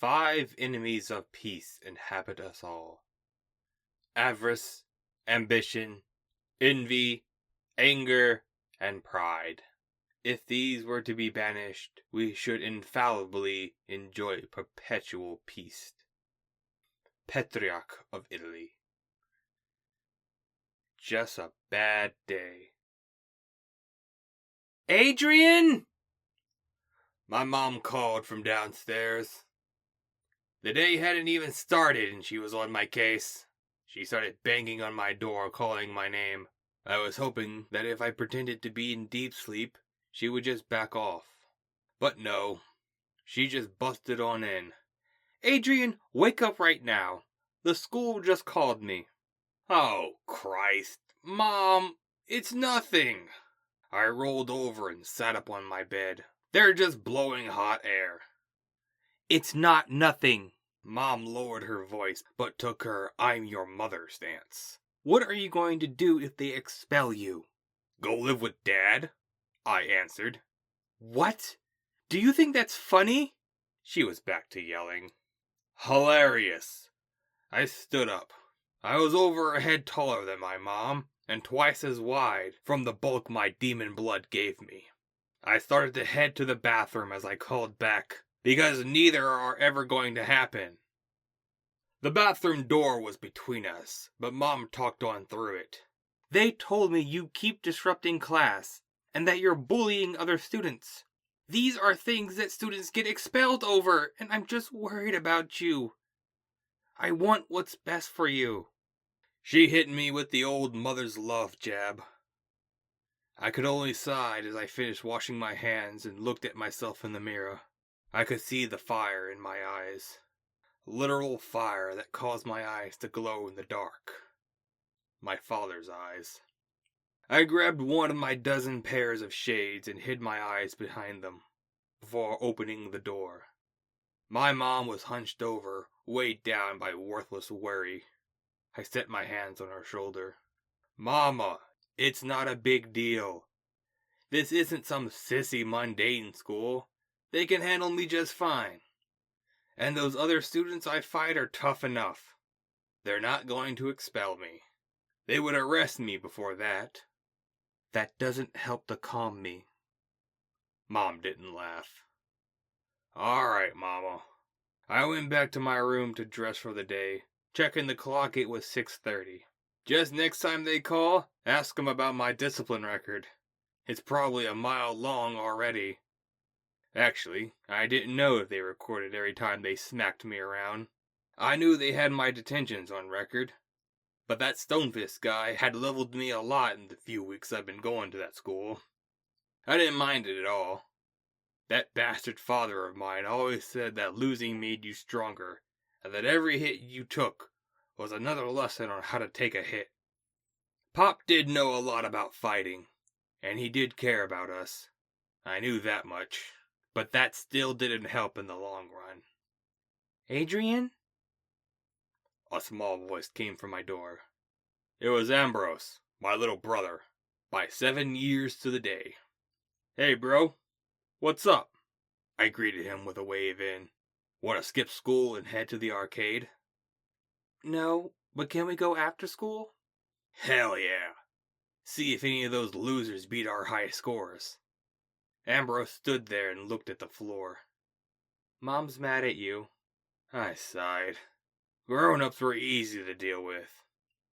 5 enemies of peace inhabit us all: avarice, ambition, envy, anger, and pride. If these were to be banished, we should infallibly enjoy perpetual peace. Petrarch of Italy. Just a bad day. Adrian! My mom called from downstairs. The day hadn't even started and she was on my case. She started banging on my door, calling my name. I was hoping that if I pretended to be in deep sleep, she would just back off. But no, she just busted on in. Adrian, wake up right now. The school just called me. Oh, Christ. Mom, it's nothing. I rolled over and sat up on my bed. They're just blowing hot air. It's not nothing. Mom lowered her voice, but took her I'm your mother stance. What are you going to do if they expel you? Go live with Dad, I answered. What? Do you think that's funny? She was back to yelling. Hilarious. I stood up. I was over a head taller than my mom, and twice as wide from the bulk my demon blood gave me. I started to head to the bathroom as I called back, because neither are ever going to happen. The bathroom door was between us, but Mom talked on through it. They told me you keep disrupting class, and that you're bullying other students. These are things that students get expelled over, and I'm just worried about you. I want what's best for you. She hit me with the old mother's love jab. I could only sigh as I finished washing my hands and looked at myself in the mirror. I could see the fire in my eyes. Literal fire that caused my eyes to glow in the dark. My father's eyes. I grabbed one of my dozen pairs of shades and hid my eyes behind them before opening the door. My mom was hunched over, weighed down by worthless worry. I set my hands on her shoulder. Mama, it's not a big deal. This isn't some sissy mundane school. They can handle me just fine. And those other students I fight are tough enough. They're not going to expel me. They would arrest me before that. That doesn't help to calm me. Mom didn't laugh. All right, Mama. I went back to my room to dress for the day. Checking the clock, it was 6:30. Just next time they call, ask them about my discipline record. It's probably a mile long already. Actually, I didn't know if they recorded every time they smacked me around. I knew they had my detentions on record. But that Stonefist guy had leveled me a lot in the few weeks I've been going to that school. I didn't mind it at all. That bastard father of mine always said that losing made you stronger, and that every hit you took was another lesson on how to take a hit. Pop did know a lot about fighting, and he did care about us. I knew that much, but that still didn't help in the long run. Adrian? A small voice came from my door. It was Ambrose, my little brother, by 7 years to the day. Hey, bro. What's up? I greeted him with a wave in. Want to skip school and head to the arcade? No, but can we go after school? Hell yeah. See if any of those losers beat our high scores. Ambrose stood there and looked at the floor. Mom's mad at you. I sighed. Grown-ups were easy to deal with.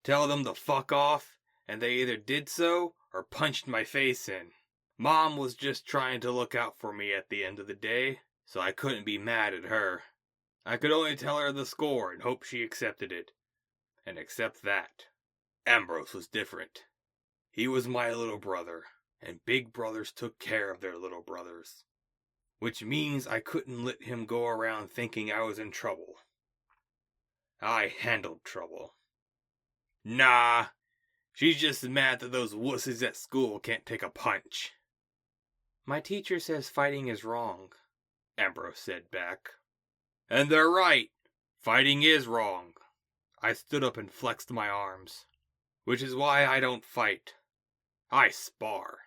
Tell them to fuck off, and they either did so or punched my face in. Mom was just trying to look out for me at the end of the day, so I couldn't be mad at her. I could only tell her the score and hope she accepted it. And accept that. Ambrose was different. He was my little brother, and big brothers took care of their little brothers. Which means I couldn't let him go around thinking I was in trouble. I handled trouble. Nah, she's just mad that those wussies at school can't take a punch. My teacher says fighting is wrong, Ambrose said back. And they're right. Fighting is wrong. I stood up and flexed my arms. Which is why I don't fight. I spar.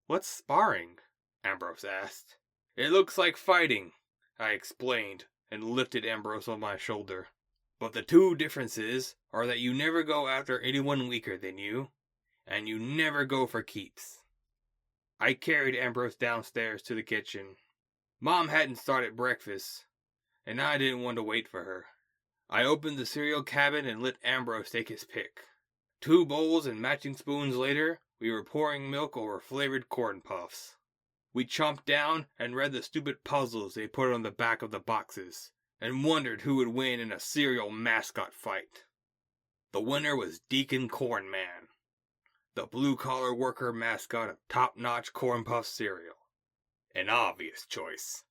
What's sparring? Ambrose asked. It looks like fighting, I explained, and lifted Ambrose on my shoulder. But the two differences are that you never go after anyone weaker than you, and you never go for keeps. I carried Ambrose downstairs to the kitchen. Mom hadn't started breakfast, and I didn't want to wait for her. I opened the cereal cabinet and let Ambrose take his pick. 2 bowls and matching spoons later, we were pouring milk over flavored corn puffs. We chomped down and read the stupid puzzles they put on the back of the boxes, and wondered who would win in a cereal mascot fight. The winner was Deacon Corn Man, the blue-collar worker mascot of top-notch Corn Puff cereal. An obvious choice.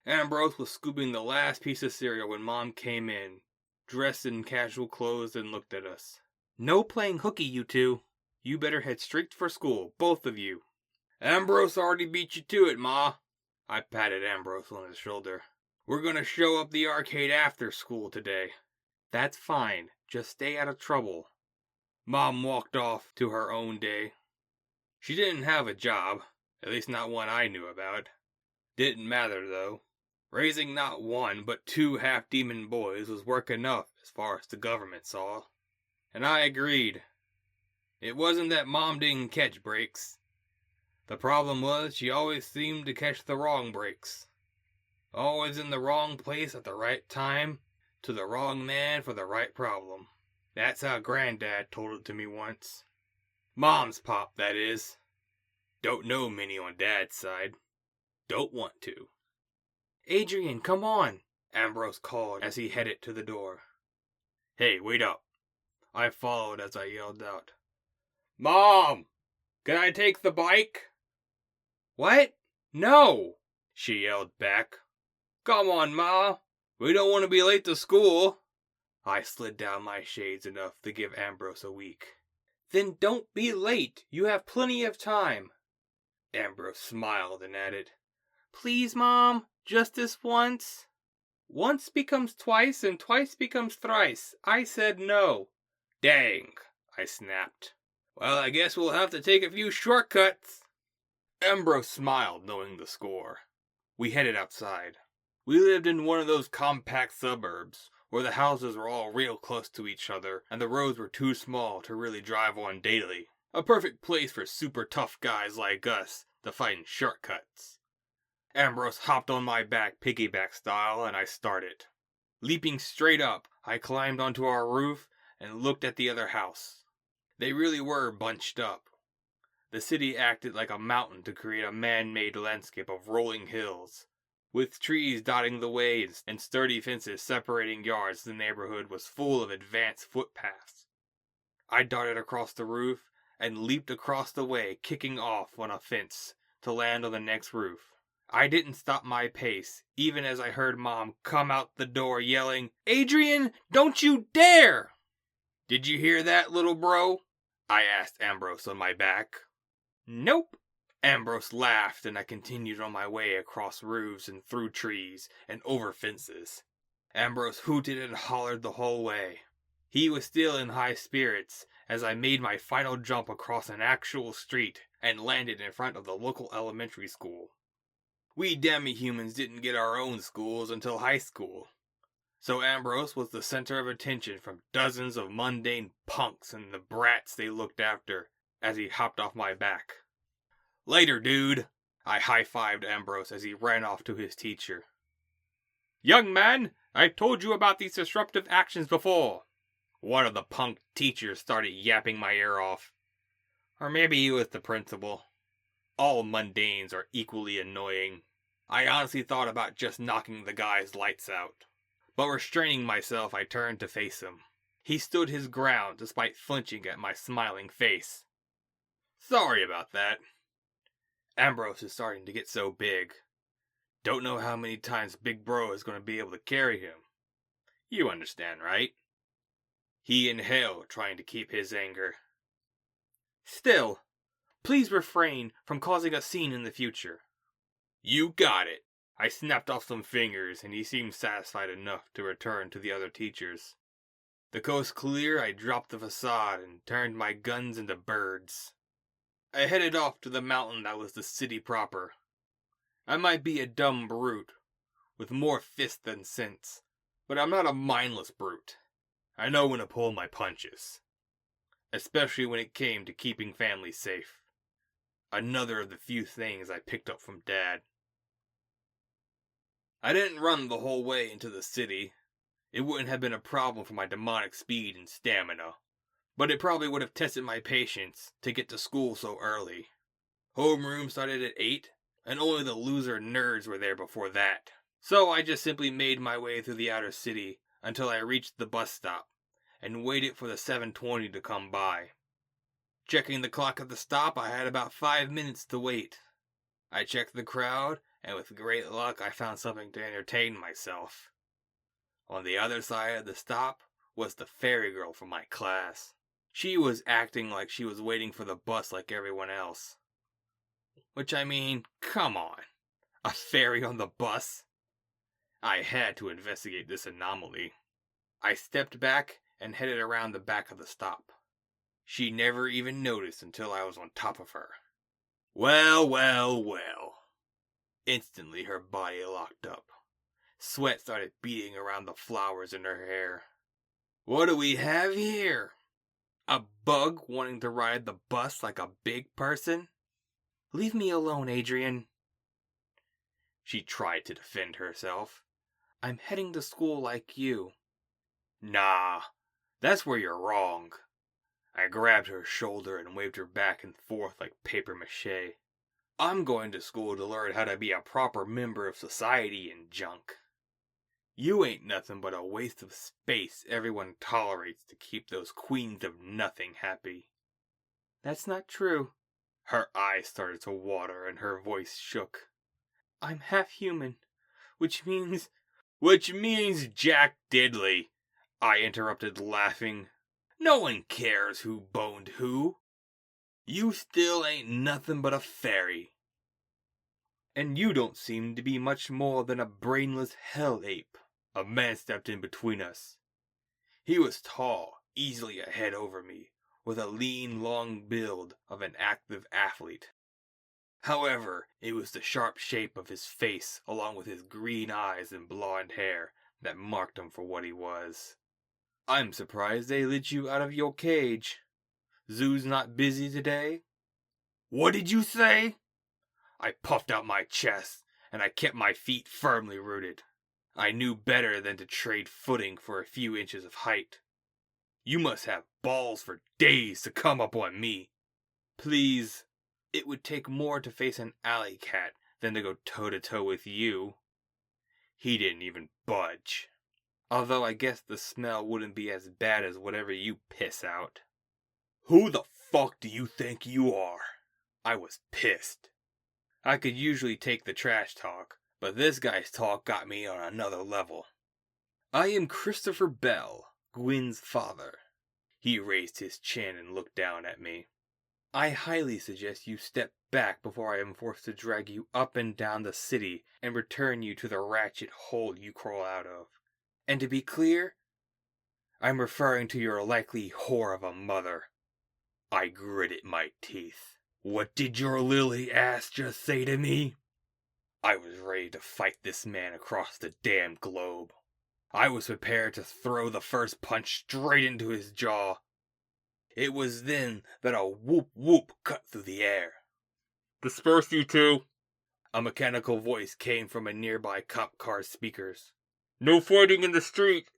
Ambrose was scooping the last piece of cereal when Mom came in, dressed in casual clothes, and looked at us. "No playing hooky, you two. You better head straight for school, both of you." "Ambrose already beat you to it, Ma." I patted Ambrose on his shoulder. "We're gonna show up the arcade after school today." "That's fine. Just stay out of trouble." Mom walked off to her own day. She didn't have a job, at least not one I knew about. Didn't matter, though. Raising not 1 but 2 half-demon boys was work enough as far as the government saw. And I agreed. It wasn't that Mom didn't catch breaks. The problem was she always seemed to catch the wrong breaks. Always in the wrong place at the right time, to the wrong man for the right problem. That's how Granddad told it to me once. Mom's pop, that is. Don't know many on Dad's side. Don't want to. "Adrian, come on," Ambrose called as he headed to the door. "Hey, wait up." I followed as I yelled out, "Mom, can I take the bike?" "What? No," she yelled back. "Come on, Ma. We don't want to be late to school." I slid down my shades enough to give Ambrose a week. "Then don't be late. You have plenty of time." Ambrose smiled and added, "Please, Mom, just this once." "Once becomes twice and twice becomes thrice. I said no." "Dang," I snapped. "Well, I guess we'll have to take a few shortcuts." Ambrose smiled, knowing the score. We headed outside. We lived in one of those compact suburbs, where the houses were all real close to each other, and the roads were too small to really drive on daily. A perfect place for super tough guys like us to find shortcuts. Ambrose hopped on my back piggyback style, and I started. Leaping straight up, I climbed onto our roof and looked at the other house. They really were bunched up. The city acted like a mountain to create a man-made landscape of rolling hills. With trees dotting the way and sturdy fences separating yards, the neighborhood was full of advanced footpaths. I darted across the roof and leaped across the way, kicking off on a fence to land on the next roof. I didn't stop my pace, even as I heard Mom come out the door yelling, "Adrian, don't you dare!" "Did you hear that, little bro?" I asked Ambrose on my back. "Nope." Ambrose laughed, and I continued on my way across roofs and through trees and over fences. Ambrose hooted and hollered the whole way. He was still in high spirits as I made my final jump across an actual street and landed in front of the local elementary school. We demi-humans didn't get our own schools until high school, so Ambrose was the center of attention from dozens of mundane punks and the brats they looked after as he hopped off my back. "Later, dude." I high-fived Ambrose as he ran off to his teacher. "Young man, I've told you about these disruptive actions before." One of the punk teachers started yapping my ear off. Or maybe he was the principal. All mundanes are equally annoying. I honestly thought about just knocking the guy's lights out. But restraining myself, I turned to face him. He stood his ground despite flinching at my smiling face. "Sorry about that. Ambrose is starting to get so big. Don't know how many times Big Bro is going to be able to carry him. You understand, right?" He inhaled, trying to keep his anger. "Still, please refrain from causing a scene in the future." "You got it." I snapped off some fingers, and he seemed satisfied enough to return to the other teachers. The coast clear, I dropped the facade and turned my guns into birds. I headed off to the mountain that was the city proper. I might be a dumb brute, with more fists than sense. But I'm not a mindless brute. I know when to pull my punches. Especially when it came to keeping family safe. Another of the few things I picked up from Dad. I didn't run the whole way into the city. It wouldn't have been a problem for my demonic speed and stamina. But it probably would have tested my patience to get to school so early. Homeroom started at 8, and only the loser nerds were there before that. So I just simply made my way through the outer city until I reached the bus stop, and waited for the 7:20 to come by. Checking the clock at the stop, I had about 5 minutes to wait. I checked the crowd, and with great luck I found something to entertain myself. On the other side of the stop was the fairy girl from my class. She was acting like she was waiting for the bus like everyone else. Which I mean, come on. A fairy on the bus? I had to investigate this anomaly. I stepped back and headed around the back of the stop. She never even noticed until I was on top of her. Well, well, well. Instantly her body locked up. Sweat started beading around the flowers in her hair. What do we have here? A bug wanting to ride the bus like a big person? Leave me alone, Adrian. She tried to defend herself. I'm heading to school like you. Nah, that's where you're wrong. I grabbed her shoulder and waved her back and forth like paper mache. I'm going to school to learn how to be a proper member of society and junk. You ain't nothing but a waste of space everyone tolerates to keep those queens of nothing happy. That's not true. Her eyes started to water and her voice shook. I'm half human, which means Jack Diddley, I interrupted laughing. No one cares who boned who. You still ain't nothing but a fairy. And you don't seem to be much more than a brainless hell ape. A man stepped in between us. He was tall, easily a head over me, with a lean, long build of an active athlete. However, it was the sharp shape of his face, along with his green eyes and blonde hair, that marked him for what he was. I'm surprised they let you out of your cage. Zoo's not busy today? What did you say? I puffed out my chest, and I kept my feet firmly rooted. I knew better than to trade footing for a few inches of height. You must have balls for days to come up on me. Please, it would take more to face an alley cat than to go toe-to-toe with you. He didn't even budge. Although I guess the smell wouldn't be as bad as whatever you piss out. Who the fuck do you think you are? I was pissed. I could usually take the trash talk, but this guy's talk got me on another level. I am Christopher Bell, Gwyn's father. He raised his chin and looked down at me. I highly suggest you step back before I am forced to drag you up and down the city and return you to the ratchet hole you crawl out of. And to be clear, I'm referring to your likely whore of a mother. I gritted my teeth. What did your lily ass just say to me? I was ready to fight this man across the damn globe. I was prepared to throw the first punch straight into his jaw. It was then that a whoop whoop cut through the air. Disperse, you two! A mechanical voice came from a nearby cop car's speakers. No fighting in the street!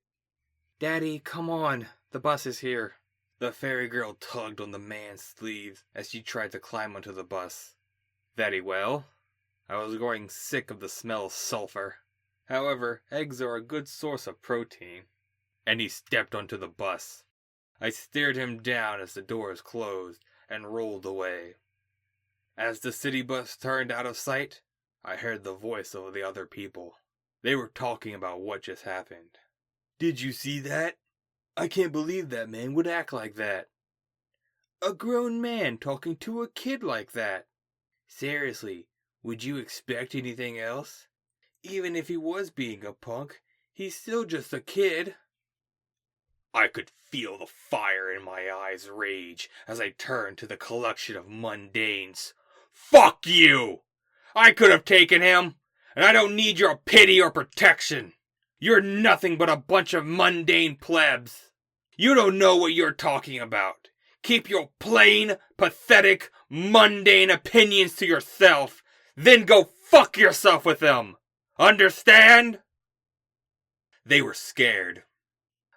Daddy, come on. The bus is here. The fairy girl tugged on the man's sleeves as she tried to climb onto the bus. Very well. I was growing sick of the smell of sulfur. However, eggs are a good source of protein. And he stepped onto the bus. I stared him down as the doors closed and rolled away. As the city bus turned out of sight, I heard the voice of the other people. They were talking about what just happened. Did you see that? I can't believe that man would act like that. A grown man talking to a kid like that. Seriously, would you expect anything else? Even if he was being a punk, he's still just a kid. I could feel the fire in my eyes rage as I turned to the collection of mundanes. Fuck you! I could have taken him! and I don't need your pity or protection. You're nothing but a bunch of mundane plebs. You don't know what you're talking about. Keep your plain, pathetic, mundane opinions to yourself, then go fuck yourself with them. Understand? They were scared.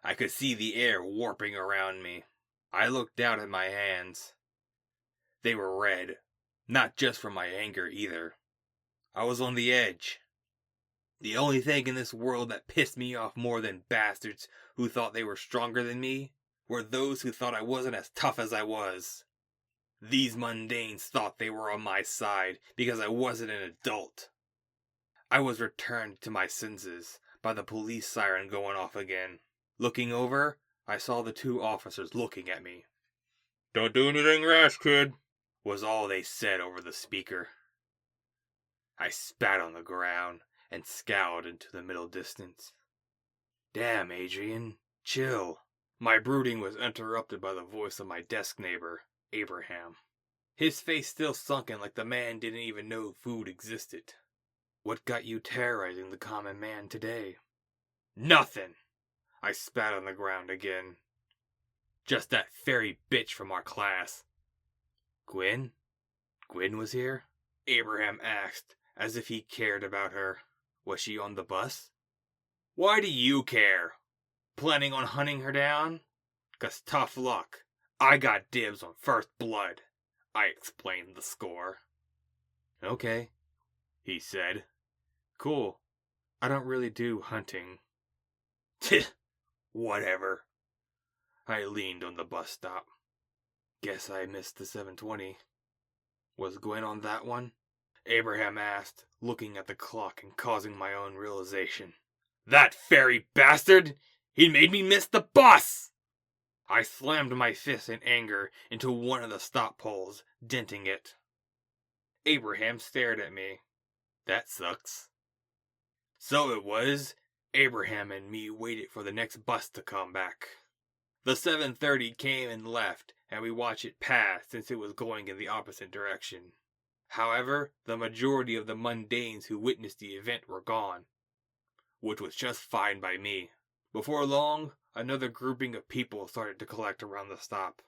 I could see the air warping around me. I looked down at my hands. They were red. Not just from my anger either. I was on the edge. The only thing in this world that pissed me off more than bastards who thought they were stronger than me were those who thought I wasn't as tough as I was. These mundanes thought they were on my side because I wasn't an adult. I was returned to my senses by the police siren going off again. Looking over, I saw the two officers looking at me. "Don't do anything rash, kid," was all they said over the speaker. I spat on the ground and scowled into the middle distance. Damn, Adrian, chill. My brooding was interrupted by the voice of my desk neighbor, Abraham. His face still sunken like the man didn't even know food existed. What got you terrorizing the common man today? Nothing. I spat on the ground again. Just that fairy bitch from our class. Gwen? Gwen was here? Abraham asked, as if he cared about her. Was she on the bus? Why do you care? Planning on hunting her down? 'Cause tough luck. I got dibs on first blood. I explained the score. Okay, he said. Cool. I don't really do hunting. Whatever. I leaned on the bus stop. Guess I missed the 7:20. Was Gwen on that one? Abraham asked, looking at the clock and causing my own realization. That fairy bastard! He made me miss the bus! I slammed my fist in anger into one of the stop poles, denting it. Abraham stared at me. That sucks. So it was. Abraham and me waited for the next bus to come back. The 7:30 came and left, and we watched it pass since it was going in the opposite direction. However, the majority of the mundanes who witnessed the event were gone, which was just fine by me. Before long, another grouping of people started to collect around the stop.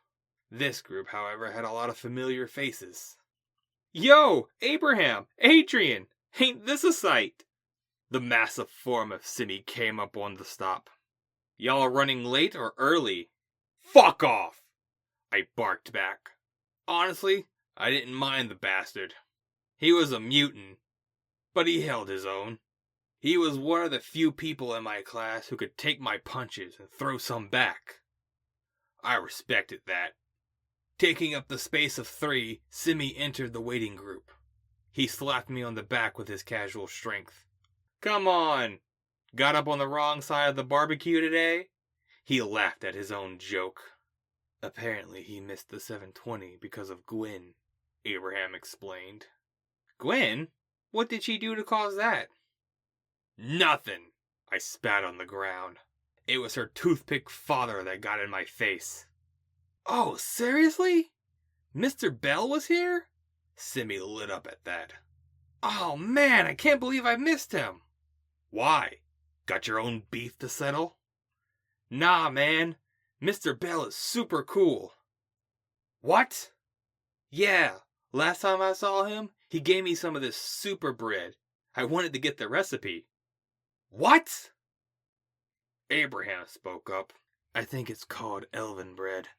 This group, however, had a lot of familiar faces. Yo, Abraham, Adrian, ain't this a sight? The massive form of Simi came up on the stop. Y'all running late or early? Fuck off! I barked back. Honestly, I didn't mind the bastard. He was a mutant, but he held his own. He was one of the few people in my class who could take my punches and throw some back. I respected that. Taking up the space of 3, Simi entered the waiting group. He slapped me on the back with his casual strength. Come on! Got up on the wrong side of the barbecue today? He laughed at his own joke. Apparently he missed the 7:20 because of Gwen, Abraham explained. Gwen? What did she do to cause that? Nothing! I spat on the ground. It was her toothpick father that got in my face. Oh, seriously? Mr. Bell was here? Simi lit up at that. Oh man, I can't believe I missed him. Why? Got your own beef to settle? Nah, man. Mr. Bell is super cool. What? Yeah, last time I saw him, he gave me some of this super bread. I wanted to get the recipe. What? Abraham spoke up. I think it's called elven bread,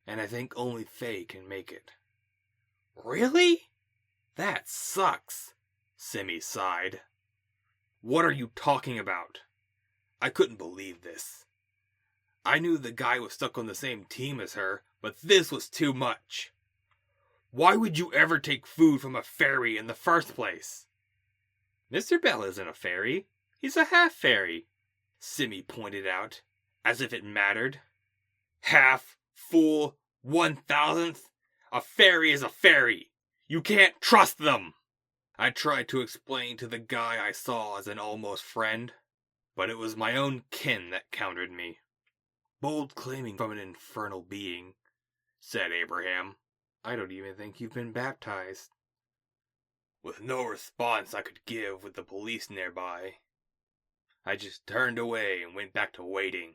and I think only Fae can make it. Really? That sucks, Simi sighed. What are you talking about? I couldn't believe this. I knew the guy was stuck on the same team as her, but this was too much. Why would you ever take food from a fairy in the first place? Mr. Bell isn't a fairy. He's a half-fairy, Simi pointed out, as if it mattered. Half, full, 1,000th? A fairy is a fairy. You can't trust them. I tried to explain to the guy I saw as an almost friend, but it was my own kin that countered me. Bold claiming from an infernal being, said Abraham. I don't even think you've been baptized. With no response I could give with the police nearby, I just turned away and went back to waiting.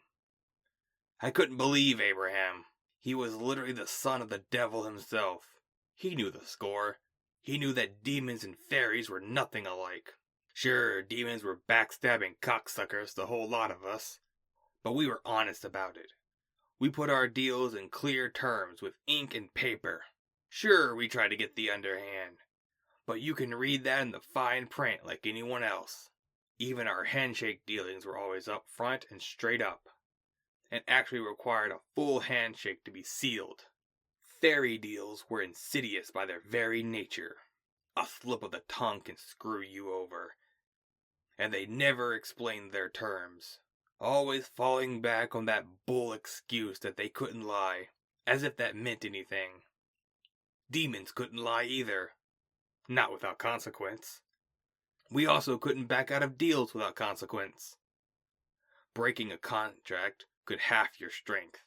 I couldn't believe Abraham. He was literally the son of the devil himself. He knew the score. He knew that demons and fairies were nothing alike. Sure, demons were backstabbing cocksuckers, the whole lot of us. But we were honest about it. We put our deals in clear terms with ink and paper. Sure, we tried to get the underhand. But you can read that in the fine print like anyone else. Even our handshake dealings were always up front and straight up, and actually required a full handshake to be sealed. Fairy deals were insidious by their very nature. A slip of the tongue can screw you over. And they never explained their terms, always falling back on that bull excuse that they couldn't lie, as if that meant anything. Demons couldn't lie either. Not without consequence. We also couldn't back out of deals without consequence. Breaking a contract could half your strength.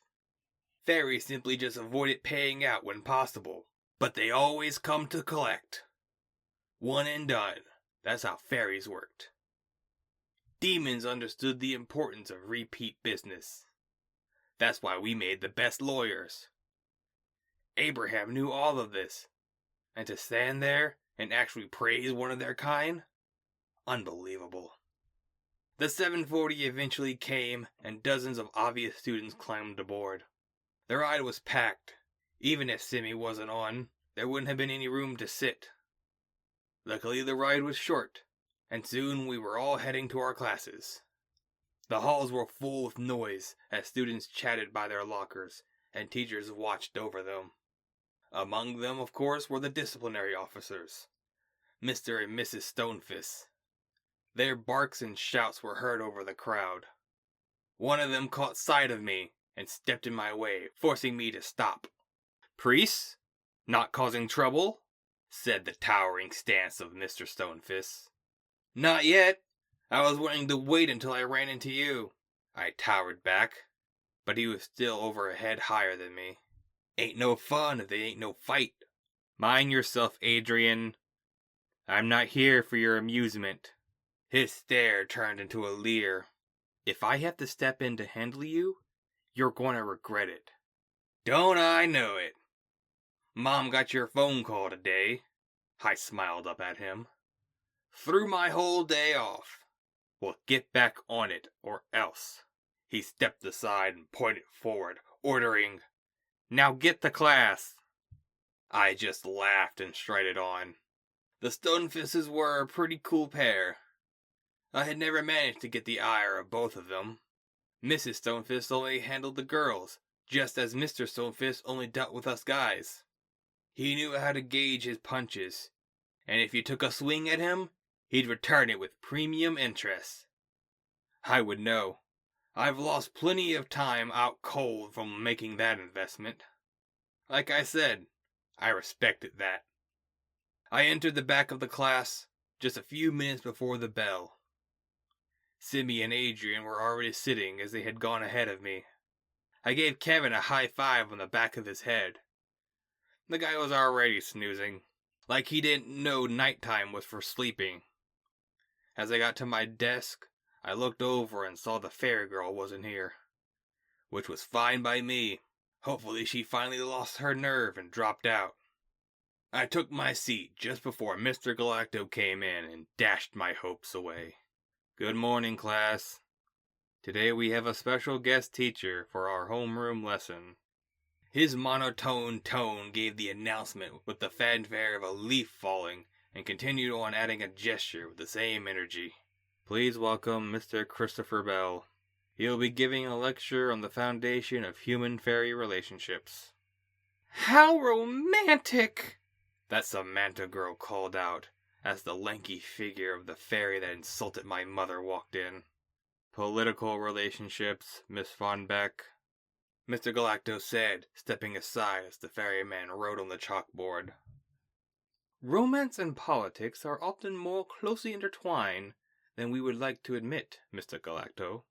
Fairies simply just avoided paying out when possible, but they always come to collect. One and done. That's how fairies worked. Demons understood the importance of repeat business. That's why we made the best lawyers. Abraham knew all of this, and to stand there and actually praise one of their kind? Unbelievable. The 7:40 eventually came, and dozens of obvious students climbed aboard. The ride was packed. Even if Simi wasn't on, there wouldn't have been any room to sit. Luckily, the ride was short, and soon we were all heading to our classes. The halls were full of noise as students chatted by their lockers, and teachers watched over them. Among them, of course, were the disciplinary officers, Mr. and Mrs. Stonefist. Their barks and shouts were heard over the crowd. One of them caught sight of me and stepped in my way, forcing me to stop. "Priests? Not causing trouble?" said the towering stance of Mr. Stonefist. "Not yet. I was wanting to wait until I ran into you." I towered back, but he was still over a head higher than me. "Ain't no fun if they ain't no fight." "Mind yourself, Adrian. I'm not here for your amusement." His stare turned into a leer. "If I have to step in to handle you, you're going to regret it." "Don't I know it? Mom got your phone call today." I smiled up at him. "Threw my whole day off." "Well, get back on it, or else." He stepped aside and pointed forward, ordering, "Now get to class." I just laughed and strided on. The Stonefists were a pretty cool pair. I had never managed to get the ire of both of them. Mrs. Stonefist only handled the girls, just as Mr. Stonefist only dealt with us guys. He knew how to gauge his punches, and if you took a swing at him, he'd return it with premium interest. I would know. I've lost plenty of time out cold from making that investment. Like I said, I respected that. I entered the back of the class just a few minutes before the bell. Simi and Adrian were already sitting as they had gone ahead of me. I gave Kevin a high five on the back of his head. The guy was already snoozing, like he didn't know nighttime was for sleeping. As I got to my desk, I looked over and saw the fairy girl wasn't here, which was fine by me. Hopefully she finally lost her nerve and dropped out. I took my seat just before Mr. Galacto came in and dashed my hopes away. "Good morning, class. Today we have a special guest teacher for our homeroom lesson." His monotone tone gave the announcement with the fanfare of a leaf falling, and continued on adding a gesture with the same energy. "Please welcome Mr. Christopher Bell. He'll be giving a lecture on the foundation of human-fairy relationships." "How romantic!" that Samantha girl called out, as the lanky figure of the fairy that insulted my mother walked in. "Political relationships, Miss Von Beck," Mr. Galacto said, stepping aside as the ferryman wrote on the chalkboard. "Romance and politics are often more closely intertwined than we would like to admit, Mr. Galacto."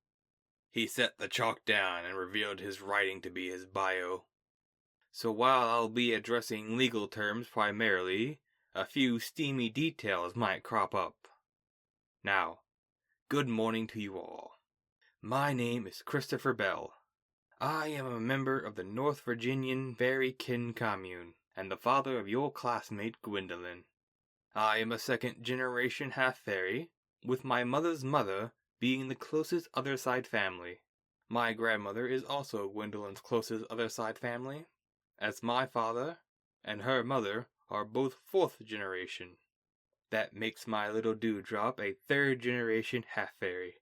He set the chalk down and revealed his writing to be his bio. "So while I'll be addressing legal terms primarily, a few steamy details might crop up. Now, good morning to you all. My name is Christopher Bell. I am a member of the North Virginian Fairy Kin Commune, and the father of your classmate Gwendolyn. I am a second-generation half-fairy, with my mother's mother being the closest other-side family. My grandmother is also Gwendolyn's closest other-side family, as my father and her mother are both fourth generation. That makes my little dewdrop a third-generation half-fairy,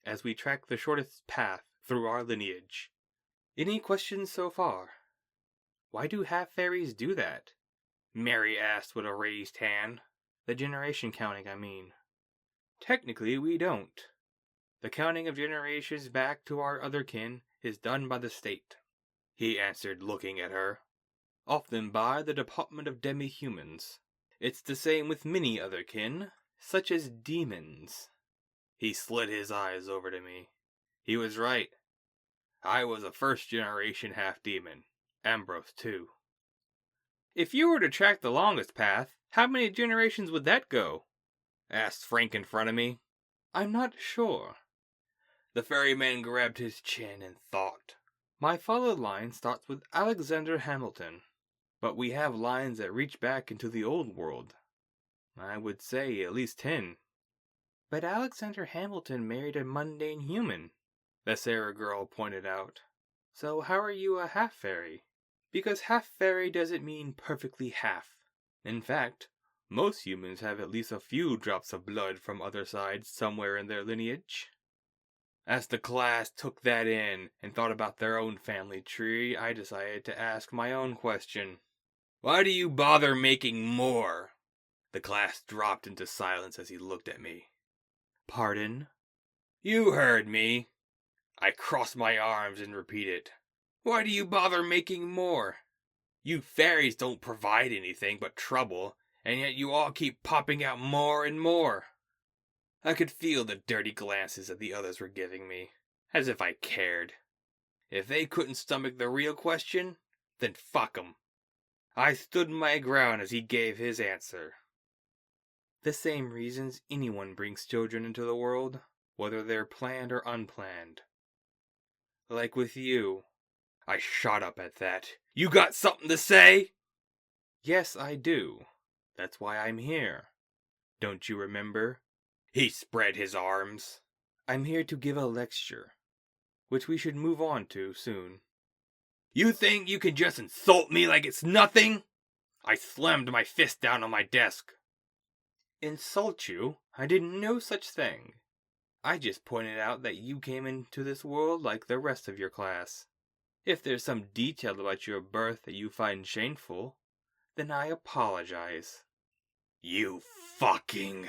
as we track the shortest path through our lineage. Any questions so far? Why do half-fairies do that? Mary asked with a raised hand. The generation counting, I mean. Technically, we don't. The counting of generations back to our other kin is done by the state, he answered, looking at her. Often by the Department of Demi-Humans. It's the same with many other kin, such as demons. He slid his eyes over to me. He was right. I was a first-generation half-demon. Ambrose, too. If you were to track the longest path, how many generations would that go? Asked Frank in front of me. I'm not sure. The ferryman grabbed his chin and thought. My father line starts with Alexander Hamilton, but we have lines that reach back into the old world. I would say at least 10. But Alexander Hamilton married a mundane human, the Sarah girl pointed out. So how are you a half-fairy? Because half-fairy doesn't mean perfectly half. In fact, most humans have at least a few drops of blood from other sides somewhere in their lineage. As the class took that in and thought about their own family tree, I decided to ask my own question. Why do you bother making more? The class dropped into silence as he looked at me. Pardon? You heard me. I crossed my arms and repeated. Why do you bother making more? You fairies don't provide anything but trouble, and yet you all keep popping out more and more. I could feel the dirty glances that the others were giving me, as if I cared. If they couldn't stomach the real question, then fuck 'em. I stood my ground as he gave his answer. The same reasons anyone brings children into the world, whether they're planned or unplanned. Like with you. I shot up at that. You got something to say? Yes, I do. That's why I'm here. Don't you remember? He spread his arms. I'm here to give a lecture, which we should move on to soon. You think you can just insult me like it's nothing? I slammed my fist down on my desk. Insult you? I did no such thing. I just pointed out that you came into this world like the rest of your class. If there's some detail about your birth that you find shameful, then I apologize. You fucking...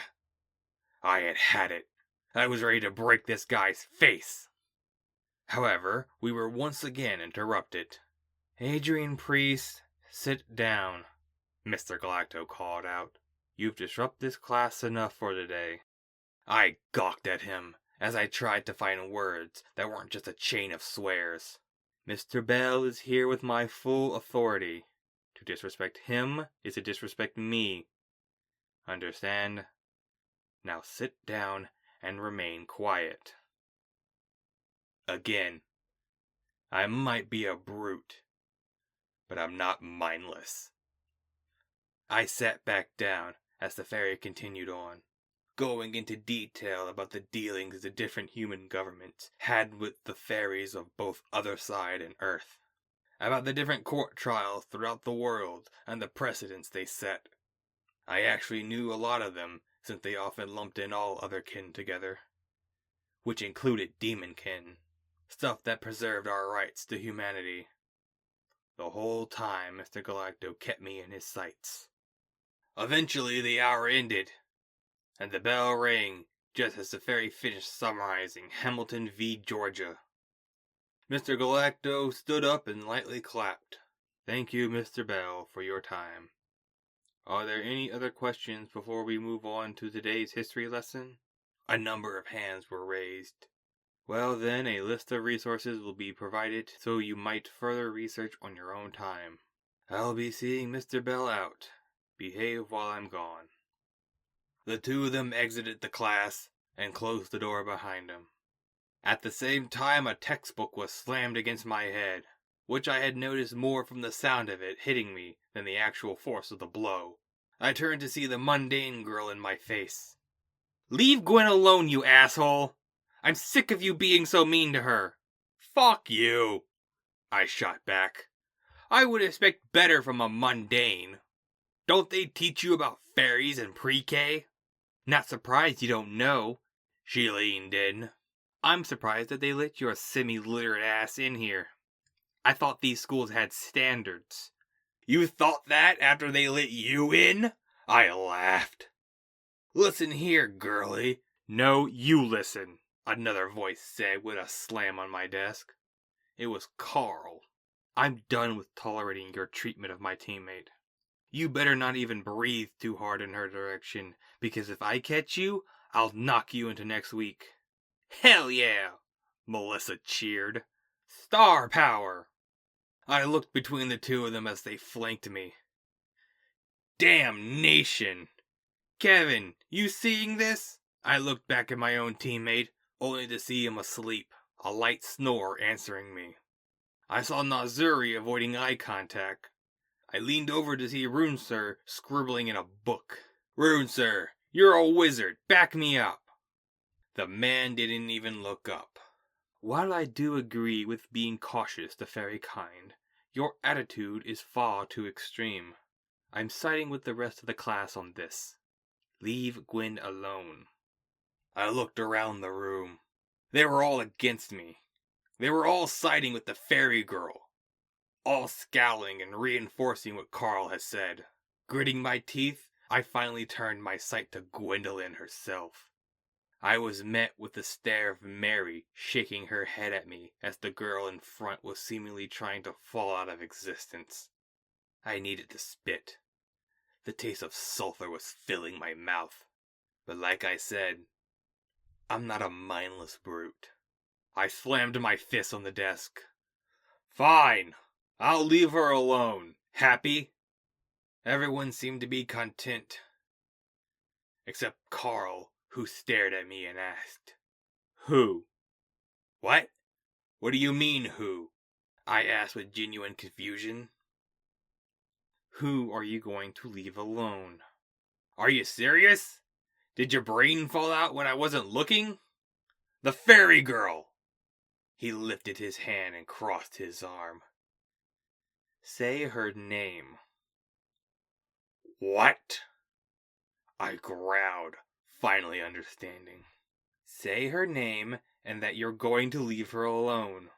I had it. I was ready to break this guy's face. However, we were once again interrupted. Adrian Priest, sit down, Mr. Galacto called out. You've disrupted this class enough for today. I gawked at him as I tried to find words that weren't just a chain of swears. Mr. Bell is here with my full authority. To disrespect him is to disrespect me. Understand? Now sit down and remain quiet. Again, I might be a brute, but I'm not mindless. I sat back down as the fairy continued on, going into detail about the dealings the different human governments had with the fairies of both Other Side and Earth, about the different court trials throughout the world and the precedents they set. I actually knew a lot of them, since they often lumped in all other kin together, which included demon kin, stuff that preserved our rights to humanity. The whole time Mr. Galacto kept me in his sights. Eventually the hour ended, and the bell rang just as the fairy finished summarizing Hamilton v. Georgia. Mr. Galacto stood up and lightly clapped. Thank you, Mr. Bell, for your time. Are there any other questions before we move on to today's history lesson? A number of hands were raised. Well then, a list of resources will be provided so you might further research on your own time. I'll be seeing Mr. Bell out. Behave while I'm gone. The two of them exited the class and closed the door behind them. At the same time, a textbook was slammed against my head, which I had noticed more from the sound of it hitting me than the actual force of the blow. I turned to see the mundane girl in my face. "Leave Gwen alone, you asshole! I'm sick of you being so mean to her." "Fuck you," I shot back. "I would expect better from a mundane. Don't they teach you about fairies in pre-K?" "Not surprised you don't know." She leaned in. "I'm surprised that they let your semi-literate ass in here. I thought these schools had standards." "You thought that after they let you in?" I laughed. "Listen here, girlie." "No, you listen," another voice said with a slam on my desk. It was Carl. "I'm done with tolerating your treatment of my teammate. You better not even breathe too hard in her direction, because if I catch you, I'll knock you into next week." "Hell yeah!" Melissa cheered. "Star power!" I looked between the two of them as they flanked me. Damnation! "Kevin, you seeing this?" I looked back at my own teammate, only to see him asleep, a light snore answering me. I saw Nazuri avoiding eye contact. I leaned over to see Runesir scribbling in a book. "Runesir, you're a wizard. Back me up." The man didn't even look up. "While I do agree with being cautious the fairy kind, your attitude is far too extreme. I'm siding with the rest of the class on this. Leave Gwen alone." I looked around the room. They were all against me. They were all siding with the fairy girl. All scowling and reinforcing what Carl had said. Gritting my teeth, I finally turned my sight to Gwendolyn herself. I was met with the stare of Mary shaking her head at me as the girl in front was seemingly trying to fall out of existence. I needed to spit. The taste of sulfur was filling my mouth. But like I said, I'm not a mindless brute. I slammed my fist on the desk. "Fine. I'll leave her alone. Happy?" Everyone seemed to be content. Except Carl, who stared at me and asked, "Who?" "What? What do you mean, who?" I asked with genuine confusion. "Who are you going to leave alone?" "Are you serious? Did your brain fall out when I wasn't looking?" "The fairy girl!" He lifted his hand and crossed his arm. "Say her name." "What?" I growled, finally understanding. "Say her name and that you're going to leave her alone."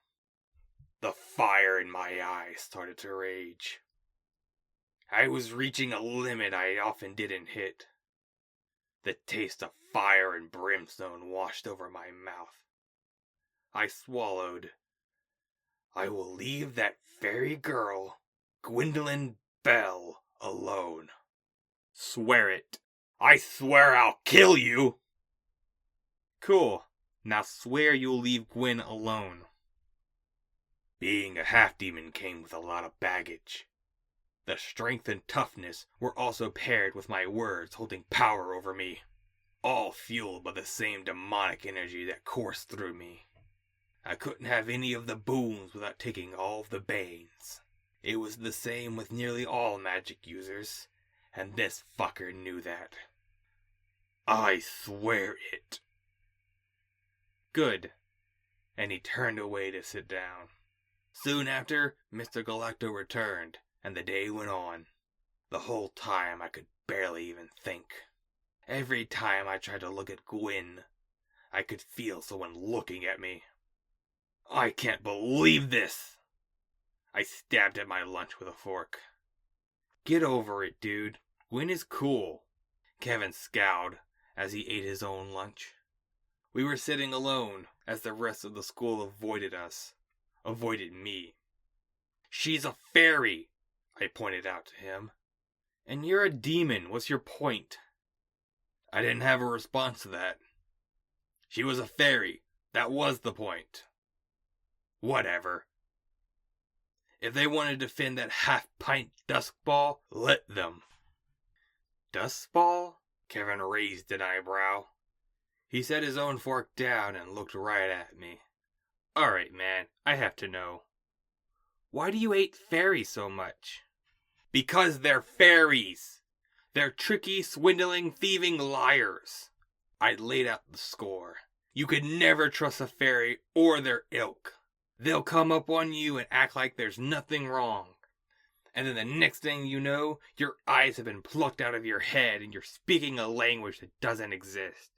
The fire in my eyes started to rage. I was reaching a limit I often didn't hit. The taste of fire and brimstone washed over my mouth. I swallowed. "I will leave that fairy girl, Gwendolyn Bell, alone." "Swear it." "I swear I'll kill you." "Cool. Now swear you'll leave Gwen alone." Being a half-demon came with a lot of baggage. The strength and toughness were also paired with my words holding power over me, all fueled by the same demonic energy that coursed through me. I couldn't have any of the boons without taking all of the banes. It was the same with nearly all magic users, and this fucker knew that. "I swear it." "Good." And he turned away to sit down. Soon after, Mr. Galacto returned, and the day went on. The whole time I could barely even think. Every time I tried to look at Gwen, I could feel someone looking at me. "I can't believe this!" I stabbed at my lunch with a fork. "Get over it, dude. Gwen is cool." Kevin scowled as he ate his own lunch. We were sitting alone as the rest of the school avoided us. Avoided me. "She's a fairy," I pointed out to him. "And you're a demon. What's your point?" I didn't have a response to that. She was a fairy. That was the point. Whatever. If they wanted to defend that half-pint dusk ball, let them. Dust ball? Kevin raised an eyebrow. He set his own fork down and looked right at me. Alright, man, I have to know. Why do you hate fairies so much? Because they're fairies! They're tricky, swindling, thieving liars. I laid out the score. You could never trust a fairy or their ilk. They'll come up on you and act like there's nothing wrong. And then the next thing you know, your eyes have been plucked out of your head and you're speaking a language that doesn't exist.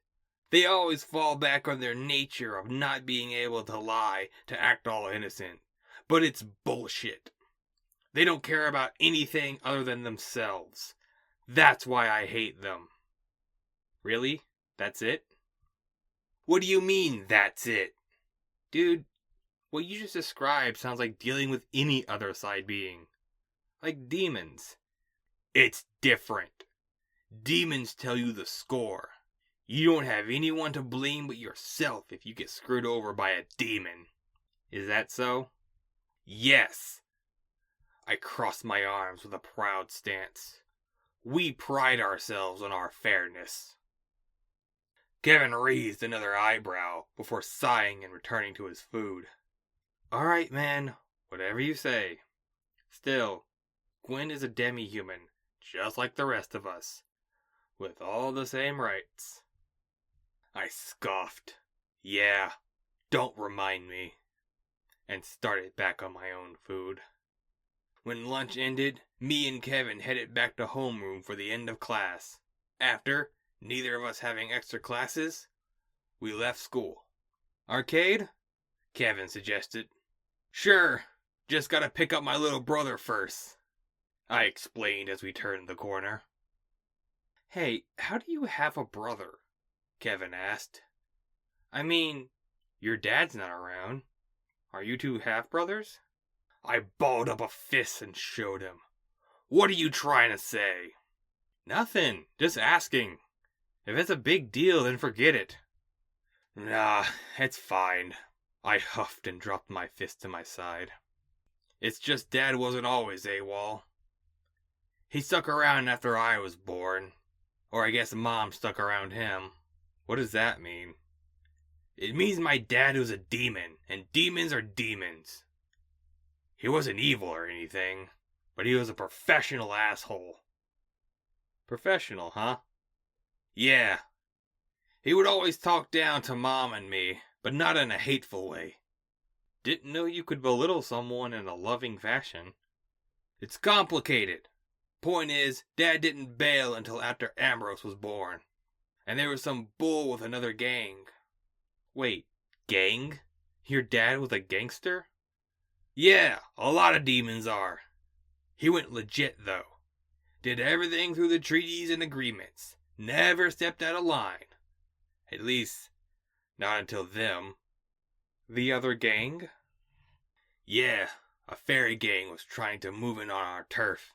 They always fall back on their nature of not being able to lie, to act all innocent. But it's bullshit. They don't care about anything other than themselves. That's why I hate them. Really? That's it? What do you mean, that's it? Dude, what you just described sounds like dealing with any other side being. Like demons. It's different. Demons tell you the score. You don't have anyone to blame but yourself if you get screwed over by a demon. Is that so? Yes. I crossed my arms with a proud stance. We pride ourselves on our fairness. Kevin raised another eyebrow before sighing and returning to his food. Alright, man. Whatever you say. Still, Gwen is a demi-human, just like the rest of us, with all the same rights. I scoffed. Yeah, don't remind me. And started back on my own food. When lunch ended, me and Kevin headed back to homeroom for the end of class. After, neither of us having extra classes, we left school. Arcade? Kevin suggested. Sure, just gotta pick up my little brother first, I explained as we turned the corner. Hey, how do you have a brother? Kevin asked. I mean, your dad's not around. Are you two half-brothers? I balled up a fist and showed him. What are you trying to say? Nothing, just asking. If it's a big deal, then forget it. Nah, it's fine. I huffed and dropped my fist to my side. It's just Dad wasn't always AWOL. He stuck around after I was born. Or I guess Mom stuck around him. What does that mean? It means my dad was a demon, and demons are demons. He wasn't evil or anything, but he was a professional asshole. Professional, huh? Yeah. He would always talk down to Mom and me, but not in a hateful way. Didn't know you could belittle someone in a loving fashion. It's complicated. Point is, Dad didn't bail until after Ambrose was born. And there was some bull with another gang. Wait, gang? Your dad was a gangster? Yeah, a lot of demons are. He went legit, though. Did everything through the treaties and agreements. Never stepped out of line. At least, not until them. The other gang? Yeah, a fairy gang was trying to move in on our turf.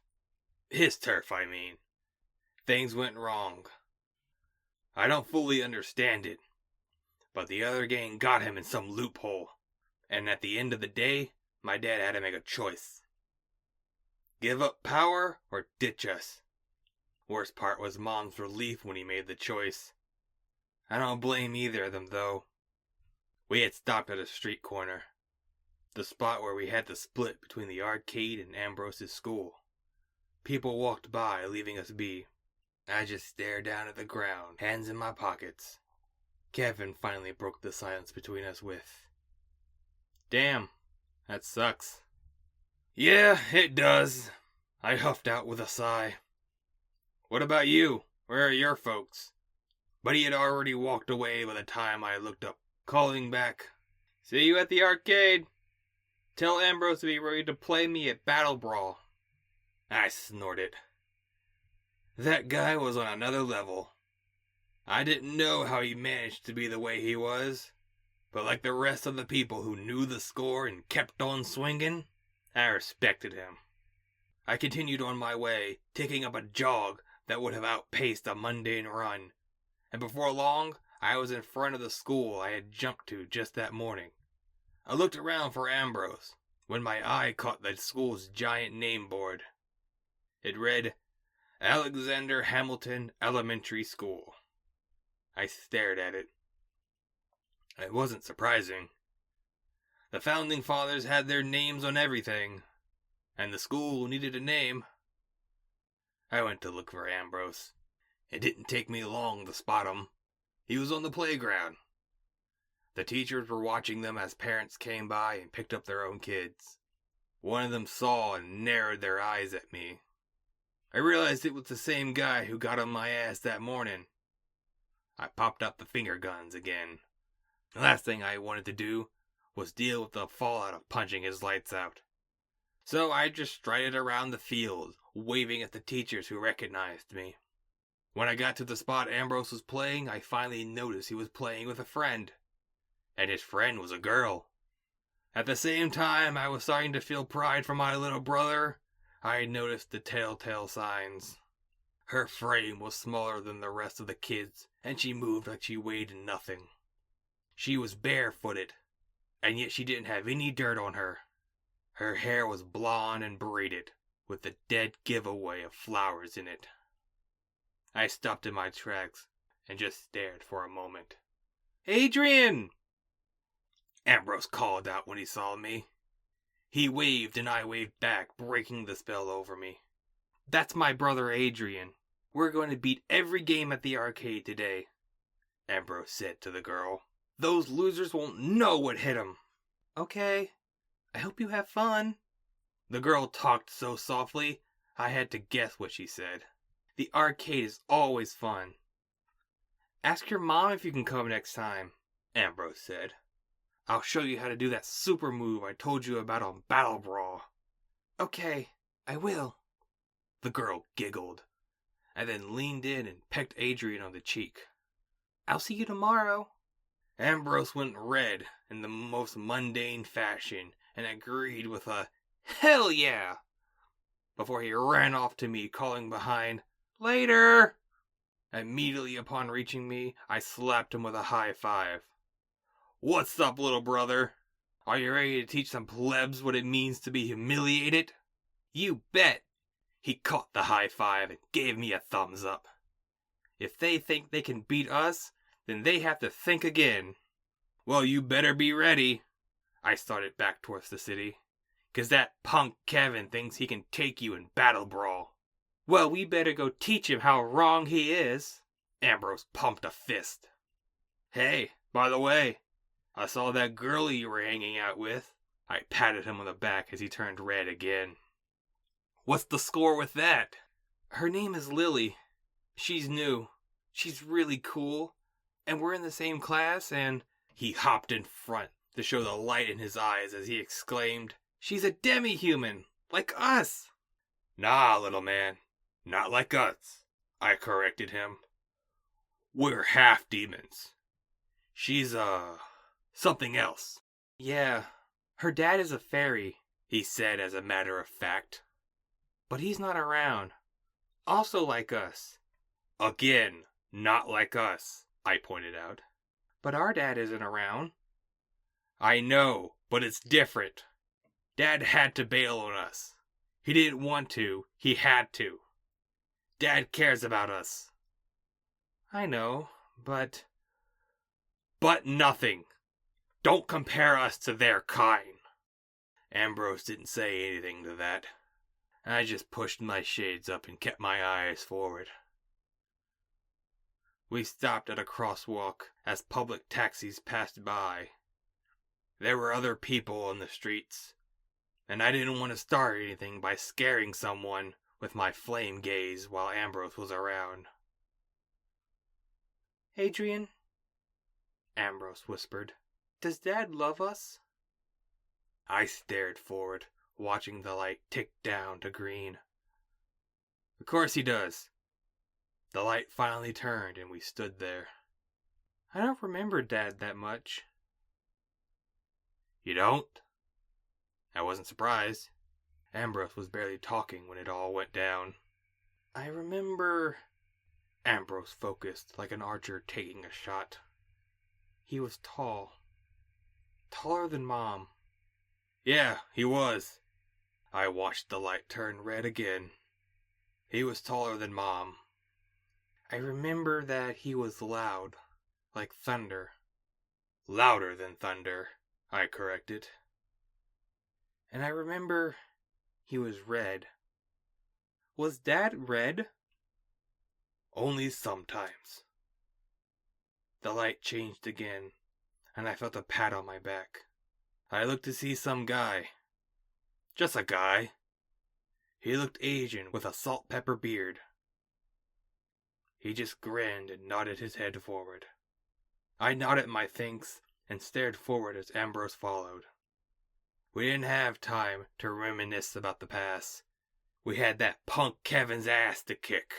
His turf, I mean. Things went wrong. I don't fully understand it, but the other gang got him in some loophole. And at the end of the day, my dad had to make a choice. Give up power or ditch us. Worst part was Mom's relief when he made the choice. I don't blame either of them, though. We had stopped at a street corner. The spot where we had the split between the arcade and Ambrose's school. People walked by, leaving us be. I just stared down at the ground, hands in my pockets. Kevin finally broke the silence between us with, "Damn, that sucks." "Yeah, it does," I huffed out with a sigh. "What about you? Where are your folks?" But he had already walked away by the time I looked up, calling back, "See you at the arcade. Tell Ambrose to be ready to play me at Battle Brawl." I snorted. That guy was on another level. I didn't know how he managed to be the way he was, but like the rest of the people who knew the score and kept on swinging, I respected him. I continued on my way, taking up a jog that would have outpaced a mundane run, and before long, I was in front of the school I had jumped to just that morning. I looked around for Ambrose, when my eye caught the school's giant name board. It read, Alexander Hamilton Elementary School. I stared at it. It wasn't surprising. The founding fathers had their names on everything, and the school needed a name. I went to look for Ambrose. It didn't take me long to spot him. He was on the playground. The teachers were watching them as parents came by and picked up their own kids. One of them saw and narrowed their eyes at me. I realized it was the same guy who got on my ass that morning. I popped up the finger guns again. The last thing I wanted to do was deal with the fallout of punching his lights out. So I just strided around the field, waving at the teachers who recognized me. When I got to the spot Ambrose was playing, I finally noticed he was playing with a friend. And his friend was a girl. At the same time I was starting to feel pride for my little brother, I noticed the telltale signs. Her frame was smaller than the rest of the kids, and she moved like she weighed nothing. She was barefooted, and yet she didn't have any dirt on her. Her hair was blonde and braided, with the dead giveaway of flowers in it. I stopped in my tracks and just stared for a moment. "Adrian!" Ambrose called out when he saw me. He waved and I waved back, breaking the spell over me. "That's my brother Adrian. We're going to beat every game at the arcade today," Ambrose said to the girl. "Those losers won't know what hit 'em." "Okay, I hope you have fun." The girl talked so softly, I had to guess what she said. "The arcade is always fun." "Ask your mom if you can come next time," Ambrose said. "I'll show you how to do that super move I told you about on Battle Brawl." "Okay, I will." The girl giggled, and then leaned in and pecked Adrian on the cheek. "I'll see you tomorrow." Ambrose went red in the most mundane fashion and agreed with a "Hell yeah!" before he ran off to me, calling behind, "Later!" Immediately upon reaching me, I slapped him with a high five. "What's up, little brother? Are you ready to teach some plebs what it means to be humiliated?" "You bet!" He caught the high five and gave me a thumbs up. "If they think they can beat us, then they have to think again." "Well, you better be ready." I started back towards the city. "'Cause that punk Kevin thinks he can take you in Battle Brawl." "Well, we better go teach him how wrong he is." Ambrose pumped a fist. "Hey, by the way, I saw that girlie you were hanging out with." I patted him on the back as he turned red again. "What's the score with that?" "Her name is Lily. She's new. She's really cool. And we're in the same class, and..." He hopped in front to show the light in his eyes as he exclaimed, "She's a demi-human, like us." "Nah, little man, not like us," I corrected him. "We're half demons. She's, something else." "Yeah, her dad is a fairy," he said as a matter of fact. "But he's not around. Also like us." "Again, not like us," I pointed out. "But our dad isn't around." "I know, but it's different. Dad had to bail on us. He didn't want to, he had to. Dad cares about us." "I know, but..." "But nothing. Don't compare us to their kind." Ambrose didn't say anything to that. I just pushed my shades up and kept my eyes forward. We stopped at a crosswalk as public taxis passed by. There were other people on the streets, and I didn't want to start anything by scaring someone with my flame gaze while Ambrose was around. "Adrian," Ambrose whispered, "does Dad love us?" I stared forward, watching the light tick down to green. "Of course he does." The light finally turned and we stood there. "I don't remember Dad that much." "You don't?" I wasn't surprised. Ambrose was barely talking when it all went down. "I remember..." Ambrose focused like an archer taking a shot. "He was tall. Taller than Mom." "Yeah, he was." I watched the light turn red again. He was taller than Mom. I remember that he was loud, like thunder. Louder than thunder, I corrected. And I remember he was red. Was Dad red? Only sometimes. The light changed again, and I felt a pat on my back. I looked to see some guy. Just a guy. He looked Asian with a salt-pepper beard. He just grinned and nodded his head forward. I nodded my thanks and stared forward as Ambrose followed. We didn't have time to reminisce about the past. We had that punk Kevin's ass to kick.